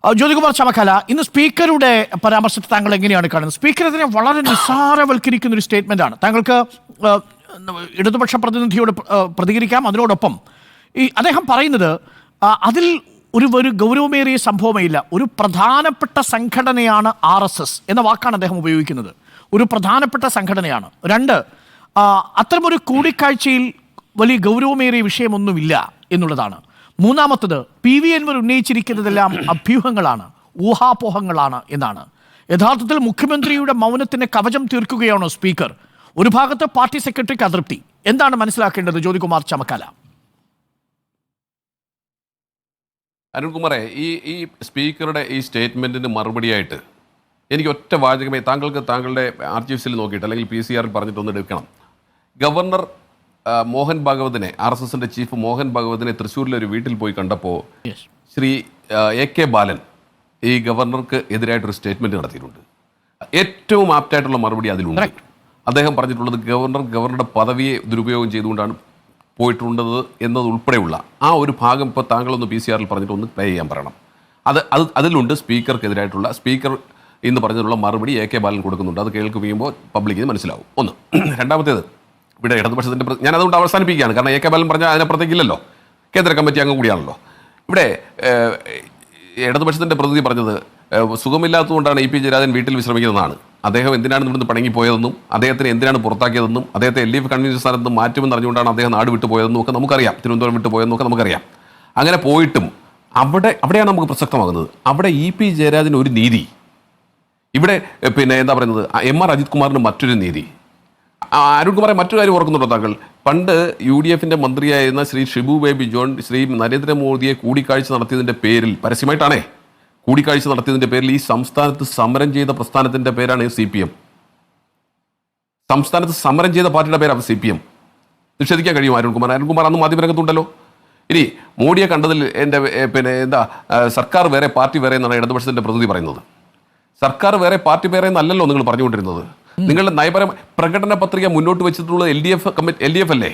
ജ്യോതികുമാർ ചമക്കല, ഇന്ന് സ്പീക്കറുടെ പരാമർശത്തെ താങ്കൾ എങ്ങനെയാണ് കാണുന്നത്? സ്പീക്കർ ഇതിനെ വളരെ നിസ്സാരവൽക്കരിക്കുന്ന ഒരു സ്റ്റേറ്റ്മെന്റാണ്. താങ്കൾക്ക് ഇടതുപക്ഷ പ്രതിനിധിയോട് പ്രതികരിക്കാം. അതിനോടൊപ്പം അദ്ദേഹം പറയുന്നത് അതിൽ ഒരു ഗൗരവമേറിയ സംഭവമേ ഇല്ല. ഒരു പ്രധാനപ്പെട്ട സംഘടനയാണ് RSS എന്ന വാക്കാണ് അദ്ദേഹം ഉപയോഗിക്കുന്നത്. ഒരു പ്രധാനപ്പെട്ട സംഘടനയാണ്. രണ്ട്, അത്തരമൊരു കൂടിക്കാഴ്ചയിൽ വലിയ ഗൗരവമേറിയ വിഷയമൊന്നുമില്ല എന്നുള്ളതാണ്. മൂന്നാമത്തത്, PV അൻവർ ഉന്നയിച്ചിരിക്കുന്നതെല്ലാം അഭ്യൂഹങ്ങളാണ്, ഊഹാപോഹങ്ങളാണ് എന്നാണ്. യഥാർത്ഥത്തിൽ മുഖ്യമന്ത്രിയുടെ മൗനത്തിന് കവചം തീർക്കുകയാണോ സ്പീക്കർ? ഒരു ഭാഗത്ത് പാർട്ടി സെക്രട്ടറിക്ക് അതൃപ്തി. എന്താണ് മനസ്സിലാക്കേണ്ടത് ജ്യോതികുമാർ ചമക്കല? അരുൺകുമാറെ, ഈ സ്പീക്കറുടെ ഈ സ്റ്റേറ്റ്മെൻറ്റിന് മറുപടിയായിട്ട് എനിക്ക് ഒറ്റ വാചകമേ താങ്കളുടെ ആർച്ചീവ്സിൽ നോക്കിയിട്ട് അല്ലെങ്കിൽ PCR പറഞ്ഞിട്ടൊന്ന് എടുക്കണം. ഗവർണർ മോഹൻ ഭാഗവതിനെ, RSSന്റെ ചീഫ് മോഹൻ ഭാഗവതിനെ തൃശ്ശൂരിലെ ഒരു വീട്ടിൽ പോയി കണ്ടപ്പോൾ ശ്രീ AK ബാലൻ ഈ ഗവർണർക്ക് എതിരായിട്ടൊരു സ്റ്റേറ്റ്മെൻറ്റ് നടത്തിയിട്ടുണ്ട്. ഏറ്റവും ആപ്റ്റായിട്ടുള്ള മറുപടി അതിലുണ്ട്. അദ്ദേഹം പറഞ്ഞിട്ടുള്ളത് ഗവർണറുടെ പദവിയെ ദുരുപയോഗം ചെയ്തുകൊണ്ടാണ് പോയിട്ടുള്ളത് എന്നതുൾപ്പെടെയുള്ള ആ ഒരു ഭാഗം ഇപ്പോൾ താങ്കളൊന്ന് PCR പറഞ്ഞിട്ട് ഒന്ന് പ്ലേ ചെയ്യാൻ പറയണം. അതിലുണ്ട് സ്പീക്കർക്കെതിരായിട്ടുള്ള സ്പീക്കർ എന്ന് പറഞ്ഞതിലുള്ള മറുപടി AK ബാലൻ കൊടുക്കുന്നുണ്ട്. അത് കേൾക്കുമ്പോൾ പബ്ലിക്കിന് മനസ്സിലാവും. ഒന്ന്. രണ്ടാമത്തേത്, ഇവിടെ ഇടതുപക്ഷത്തിൻ്റെ ഞാൻ അതുകൊണ്ട് അവസാനിപ്പിക്കുകയാണ്. കാരണം AK ബാലൻ പറഞ്ഞാൽ അതിനപ്പുറത്തേക്കില്ലല്ലോ, കേന്ദ്ര കമ്മിറ്റി അംഗം കൂടിയാണല്ലോ. ഇവിടെ ഇടതുപക്ഷത്തിൻ്റെ പ്രതിനിധി പറഞ്ഞത് സുഖമില്ലാത്തതുകൊണ്ടാണ് EP ജയരാജൻ വീട്ടിൽ വിശ്രമിക്കുന്നതെന്നാണ്. അദ്ദേഹം എന്തിനാണ് ഇവിടുന്ന് പണങ്ങിപ്പോയതെന്നും അദ്ദേഹത്തിന് എന്തിനാണ് പുറത്താക്കിയതെന്നും അദ്ദേഹത്തെ LDF കൺവീനർ സ്ഥാനത്ത് മാറ്റുമെന്ന് അറിഞ്ഞുകൊണ്ടാണ് അദ്ദേഹം നാട് വിട്ടുപോയതെന്നും ഒക്കെ നമുക്കറിയാം. തിരുവനന്തപുരം വിട്ടുപോയതെന്നും ഒക്കെ നമുക്കറിയാം. അങ്ങനെ പോയിട്ടും അവിടെയാണ് നമുക്ക് പ്രസക്തമാകുന്നത്. അവിടെ EP ജയരാജന് ഒരു നീതി, ഇവിടെ എന്താ പറയുന്നത് MR അജിത് കുമാറിന് മറ്റൊരു നീതി. അരുൺകുമാറെ, മറ്റൊരു കാര്യം ഓർക്കുന്നുണ്ടോ താങ്കൾ? പണ്ട് UDFന്റെ മന്ത്രിയായിരുന്ന ശ്രീ ഷിബു ബേബി ജോൺ ശ്രീ നരേന്ദ്രമോദിയെ കൂടിക്കാഴ്ച നടത്തിയതിൻ്റെ പേരിൽ, പരസ്യമായിട്ടാണേ കൂടിക്കാഴ്ച നടത്തിയതിൻ്റെ പേരിൽ ഈ സംസ്ഥാനത്ത് സമരം ചെയ്ത പ്രസ്ഥാനത്തിൻ്റെ പേരാണ് CPM. സംസ്ഥാനത്ത് സമരം ചെയ്ത പാർട്ടിയുടെ പേരാണ് CPM. നിഷേധിക്കാൻ കഴിയും അരുൺകുമാർ? അരുൺകുമാർ അന്ന് മാധ്യമരംഗത്തുണ്ടല്ലോ. ഇനി മോഡിയെ കണ്ടതിൽ എൻ്റെ സർക്കാർ വേറെ പാർട്ടി വേറെ എന്നാണ് ഇടതുപക്ഷത്തിൻ്റെ പ്രതിനിധി പറയുന്നത്. സർക്കാർ വേറെ പാർട്ടി വേറെ എന്നല്ലല്ലോ നിങ്ങൾ പറഞ്ഞുകൊണ്ടിരുന്നത്. നിങ്ങളുടെ നയപരമായ പ്രകടന പത്രിക മുന്നോട്ട് വെച്ചിട്ടുള്ളത് LDF അല്ലേ?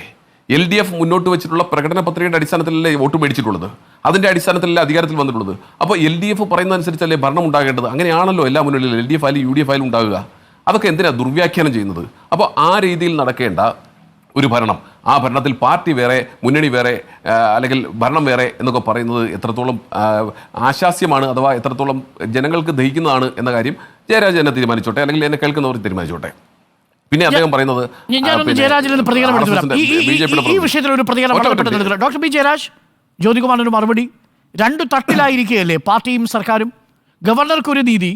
LDF മുന്നോട്ട് വെച്ചിട്ടുള്ള പ്രകടന പത്രികയുടെ അടിസ്ഥാനത്തിലല്ലേ വോട്ട് മേടിച്ചിട്ടുള്ളത്? അതിൻ്റെ അടിസ്ഥാനത്തിലല്ലേ അധികാരത്തിൽ വന്നിട്ടുള്ളത്? അപ്പോൾ LDF പറയുന്നതനുസരിച്ചല്ലേ ഭരണം ഉണ്ടാകേണ്ടത്? അങ്ങനെയാണല്ലോ എല്ലാ മുന്നണിയിലും LDF ആയാലും UDF ആയാലും ഉണ്ടാകുക. അതൊക്കെ എന്തിനാണ് ദുർവ്യാഖ്യാനം ചെയ്യുന്നത്? അപ്പോൾ ആ രീതിയിൽ നടക്കേണ്ട ഒരു ഭരണം, ആ ഭരണത്തിൽ പാർട്ടി വേറെ മുന്നണി വേറെ അല്ലെങ്കിൽ ഭരണം വേറെ എന്നൊക്കെ പറയുന്നത് എത്രത്തോളം ആശാസ്യമാണ്, അഥവാ എത്രത്തോളം ജനങ്ങൾക്ക് ദഹിക്കുന്നതാണ് എന്ന കാര്യം ജയരാജൻ എന്നെ തീരുമാനിച്ചോട്ടെ, അല്ലെങ്കിൽ എന്നെ കേൾക്കുന്നവർ തീരുമാനിച്ചോട്ടെ. പിന്നെ അദ്ദേഹം പറയുന്നത് ഡോക്ടർ B ജയരാജ്, ജ്യോതികുമാറിനൊരു മറുപടി. രണ്ടു തട്ടിലായിരിക്കുകയല്ലേ പാർട്ടിയും സർക്കാരും? ഗവർണർക്ക് ഒരു നീതി,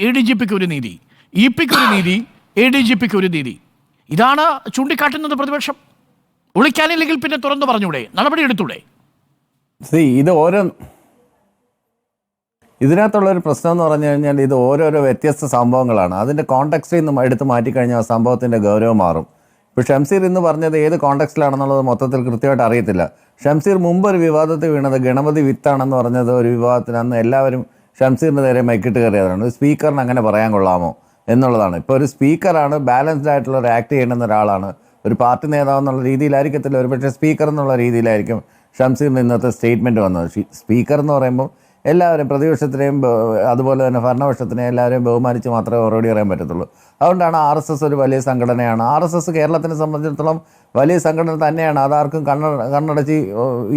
ADGPക്ക് ഒരു നീതി, EP-ക്ക് ഒരു നീതി, ADGPക്ക് ഒരു നീതി. ഇതാണ് ചൂണ്ടിക്കാട്ടുന്നത് പ്രതിപക്ഷം. ഒളിക്കാനില്ലെങ്കിൽ പിന്നെ തുറന്നു പറഞ്ഞൂടെ, നടപടി എടുത്തൂടെ? ഇതിനകത്തുള്ളൊരു പ്രശ്നം എന്ന് പറഞ്ഞു കഴിഞ്ഞാൽ ഇത് ഓരോരോ വ്യത്യസ്ത സംഭവങ്ങളാണ്. അതിൻ്റെ കോണ്ടെക്സ്റ്റിൽ നിന്ന് എടുത്ത് മാറ്റിക്കഴിഞ്ഞാൽ ആ സംഭവത്തിൻ്റെ ഗൗരവം മാറും. ഇപ്പോൾ ഷംസീർ ഇന്ന് പറഞ്ഞത് ഏത് കോണ്ടെക്സ്റ്റിലാണെന്നുള്ളത് മൊത്തത്തിൽ കൃത്യമായിട്ട് അറിയത്തില്ല. ഷംസീർ മുമ്പ് ഒരു വിവാദത്തിൽ വീണത് ഗണപതി വിത്താണെന്ന് പറഞ്ഞത് ഒരു വിവാദത്തിന് അന്ന് എല്ലാവരും ഷംസീറിൻ്റെ നേരെ മൈക്കിട്ട് കയറിയതാണ്. ഒരു സ്പീക്കറിന് അങ്ങനെ പറയാൻ കൊള്ളാമോ എന്നുള്ളതാണ്. ഇപ്പോൾ ഒരു സ്പീക്കറാണ്, ബാലൻസ്ഡ് ആയിട്ടുള്ള ഒരു ആക്ട് ചെയ്യേണ്ടുന്ന ഒരാളാണ്. ഒരു പാർട്ടി നേതാവ് എന്നുള്ള രീതിയിലായിരിക്കത്തില്ല, ഒരുപക്ഷെ സ്പീക്കർ എന്നുള്ള രീതിയിലായിരിക്കും ഷംസീറിന് ഇന്നത്തെ സ്റ്റേറ്റ്മെൻറ്റ് വന്നത്. സ്പീക്കർ എന്ന് പറയുമ്പോൾ എല്ലാവരും പ്രതിപക്ഷത്തിനെയും അതുപോലെ തന്നെ ഭരണപക്ഷത്തിനെയും എല്ലാവരെയും ബഹുമാനിച്ച് മാത്രമേ മറുപടി പറയാൻ പറ്റത്തുള്ളൂ. അതുകൊണ്ടാണ് RSS ഒരു വലിയ സംഘടനയാണ്. RSS കേരളത്തിനെ സംബന്ധിച്ചിടത്തോളം വലിയ സംഘടന തന്നെയാണ്. അതാർക്കും കണ്ണടച്ച്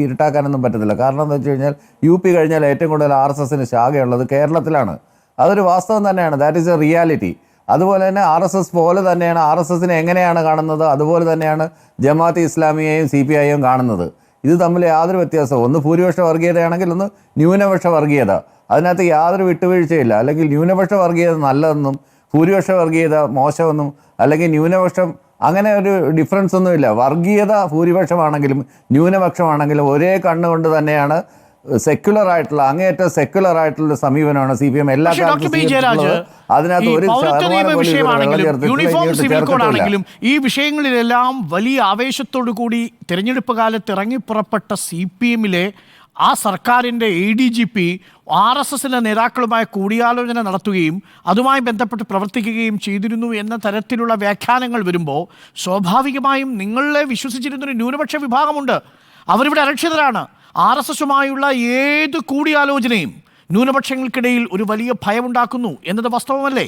ഇരുട്ടാക്കാനൊന്നും പറ്റത്തില്ല. കാരണം എന്താ വെച്ച് കഴിഞ്ഞാൽ UP കഴിഞ്ഞാൽ ഏറ്റവും കൂടുതൽ RSSന് ശാഖയുള്ളത് കേരളത്തിലാണ്. അതൊരു വാസ്തവം തന്നെയാണ്. That is A reality. അതുപോലെ തന്നെ RSS പോലെ തന്നെയാണ് RSSനെ എങ്ങനെയാണ് കാണുന്നത്, അതുപോലെ തന്നെയാണ് ജമാഅത്തെ ഇസ്ലാമിയെയും CPIയും കാണുന്നത്. ഇത് തമ്മിൽ യാതൊരു വ്യത്യാസവും, ഒന്ന് ഭൂരിപക്ഷ വർഗീയതയാണെങ്കിൽ ഒന്ന് ന്യൂനപക്ഷ വർഗീയത. അതിനകത്ത് യാതൊരു വിട്ടുവീഴ്ചയില്ല. അല്ലെങ്കിൽ ന്യൂനപക്ഷ വർഗീയത നല്ലതെന്നും ഭൂരിപക്ഷ വർഗീയത മോശമെന്നും അല്ലെങ്കിൽ ന്യൂനപക്ഷം അങ്ങനെ ഒരു ഡിഫറൻസ് ഒന്നുമില്ല. വർഗീയത ഭൂരിപക്ഷമാണെങ്കിലും ന്യൂനപക്ഷമാണെങ്കിലും ഒരേ കണ്ണുകൊണ്ട് തന്നെയാണ് സെക്യുലർ ആയിട്ടുള്ള, അങ്ങേയറ്റം സെക്യുലർ ആയിട്ടുള്ള സമീപനമാണ് CPM എല്ലാ കാലത്തും. അതിനകത്ത് ഒരു യൂണിഫോം സിവിൽ കോഡാണെങ്കിലും ഈ വിഷയങ്ങളിലെല്ലാം വലിയ ആവേശത്തോടു കൂടി തെരഞ്ഞെടുപ്പ് കാലത്ത് ഇറങ്ങിപ്പുറപ്പെട്ട CPM-ലെ ആ സർക്കാരിൻ്റെ ADGP RSSന്റെ നേതാക്കളുമായി കൂടിയാലോചന നടത്തുകയും അതുമായി ബന്ധപ്പെട്ട് പ്രവർത്തിക്കുകയും ചെയ്തിരുന്നു എന്ന തരത്തിലുള്ള വ്യാഖ്യാനങ്ങൾ വരുമ്പോൾ സ്വാഭാവികമായും നിങ്ങളെ വിശ്വസിച്ചിരുന്നൊരു ന്യൂനപക്ഷ വിഭാഗമുണ്ട്. അവരിവിടെ അരക്ഷിതരാണ്. RSSുമായുള്ള ഏത് കൂടിയാലോചനയും ന്യൂനപക്ഷങ്ങൾക്കിടയിൽ ഒരു വലിയ ഭയമുണ്ടാക്കുന്നു എന്നത് വാസ്തവമല്ലേ?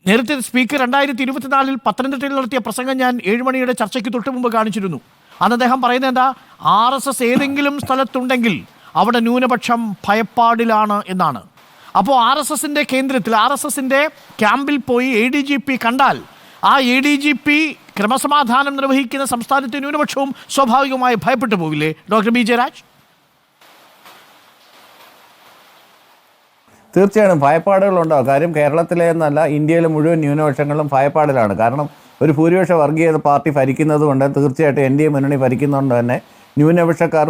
നേരത്തെ സ്പീക്കർ 2024 പത്തനംതിട്ടയിൽ നടത്തിയ പ്രസംഗം ഞാൻ 7 മണിയുടെ ചർച്ചയ്ക്ക് തൊട്ട് മുമ്പ് കാണിച്ചിരുന്നു. അന്ന് അദ്ദേഹം പറയുന്നത് എന്താ? RSS ഏതെങ്കിലും സ്ഥലത്തുണ്ടെങ്കിൽ അവിടെ ന്യൂനപക്ഷം ഭയപ്പാടിലാണ് എന്നാണ്. അപ്പോൾ RSSന്റെ കേന്ദ്രത്തിൽ, RSSന്റെ ക്യാമ്പിൽ പോയി ADGP കണ്ടാൽ ആ ADGP ക്രമസമാധാനം നിർവഹിക്കുന്ന സംസ്ഥാനത്തെ ന്യൂനപക്ഷവും സ്വാഭാവികമായി ഭയപ്പെട്ടു പോകില്ലേ ഡോക്ടർ ബി ജയരാജ്? തീർച്ചയായും ഭയപ്പാടുകളുണ്ടാവും. കാര്യം കേരളത്തിലെ എന്നല്ല, ഇന്ത്യയിലെ മുഴുവൻ ന്യൂനപക്ഷങ്ങളും ഭയപ്പാടിലാണ്. കാരണം ഒരു ഭൂരിപക്ഷ വർഗീയ പാർട്ടി ഭരിക്കുന്നത് കൊണ്ട്, തീർച്ചയായിട്ടും NDA മുന്നണി ഭരിക്കുന്നതുകൊണ്ട് തന്നെ ന്യൂനപക്ഷക്കാർ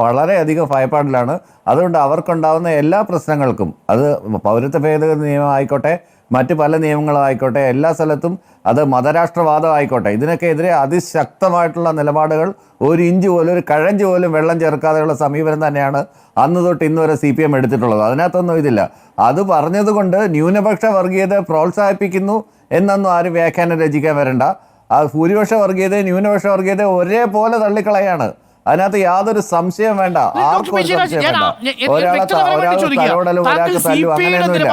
വളരെയധികം ഭയപ്പാടിലാണ്. അതുകൊണ്ട് അവർക്കുണ്ടാകുന്ന എല്ലാ പ്രശ്നങ്ങൾക്കും, അത് പൗരത്വ ഭേദഗതി നിയമം ആയിക്കോട്ടെ, മറ്റ് പല നിയമങ്ങളായിക്കോട്ടെ, എല്ലാ സ്ഥലത്തും അത് മതരാഷ്ട്രവാദം ആയിക്കോട്ടെ, ഇതിനൊക്കെതിരെ അതിശക്തമായിട്ടുള്ള നിലപാടുകൾ, ഒരു ഇഞ്ച് പോലും, ഒരു കഴഞ്ച് പോലും വെള്ളം ചേർക്കാതെയുള്ള സമീപനം തന്നെയാണ് അന്ന് തൊട്ട് ഇന്ന് വരെ CPM എടുത്തിട്ടുള്ളത്. അതിനകത്തൊന്നും ഇതില്ല. അത് പറഞ്ഞതുകൊണ്ട് ന്യൂനപക്ഷ വർഗീയത പ്രോത്സാഹിപ്പിക്കുന്നു എന്നൊന്നും ആരും വ്യാഖ്യാനം രചിക്കാൻ വരണ്ട. ആ ഭൂരിപക്ഷ വർഗീയത ന്യൂനപക്ഷ വർഗീയത ഒരേപോലെ തള്ളിക്കളയാണ്. അതിനകത്ത് യാതൊരു സംശയം വേണ്ട, ആർക്കും ഒരു സംശയം വേണ്ട. ഒരാളെ തലോടലും ഒരാൾക്ക് തല്ലും അങ്ങനെയൊന്നുമില്ല.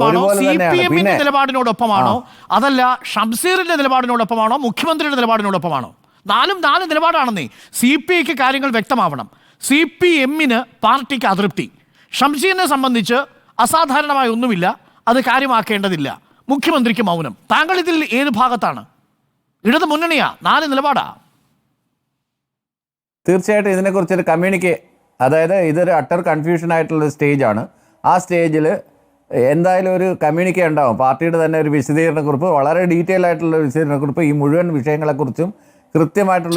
ഒരുപോലെ തന്നെയാണ്. പിന്നെ നിലപാടിനോടൊപ്പമാണോ അതല്ല ഷംസീറിന്റെ നിലപാടിനോടൊപ്പമാണോ മുഖ്യമന്ത്രിയുടെ നിലപാടിനോടൊപ്പമാണോ? നാല് നിലപാടാണെന്നേ. CPIക്ക് കാര്യങ്ങൾ വ്യക്തമാവണം. CPMന് പാർട്ടിക്ക് അതൃപ്തി. ഷംസീറിനെ സംബന്ധിച്ച് അസാധാരണമായ ഒന്നുമില്ല, അത് കാര്യമാക്കേണ്ടതില്ല. മുഖ്യമന്ത്രിക്ക് മൗനം. താങ്കൾ ഇതിൽ ഏത് ഭാഗത്താണ്? ഇടത് മുന്നണിയാ? 4 നിലപാടാ? തീർച്ചയായിട്ടും ഇതിനെക്കുറിച്ചൊരു അതായത് ഇതൊരു അട്ടർ കൺഫ്യൂഷൻ ആയിട്ടുള്ളൊരു സ്റ്റേജാണ്. ആ സ്റ്റേജിൽ എന്തായാലും ഒരു കമ്മ്യൂണിക്കെ ഉണ്ടാവും. പാർട്ടിയുടെ തന്നെ ഒരു വിശദീകരണക്കുറിപ്പ്, വളരെ ഡീറ്റെയിൽ ആയിട്ടുള്ള വിശദീകരണക്കുറിപ്പ്, ഈ മുഴുവൻ വിഷയങ്ങളെക്കുറിച്ചും കൃത്യമായിട്ടുള്ള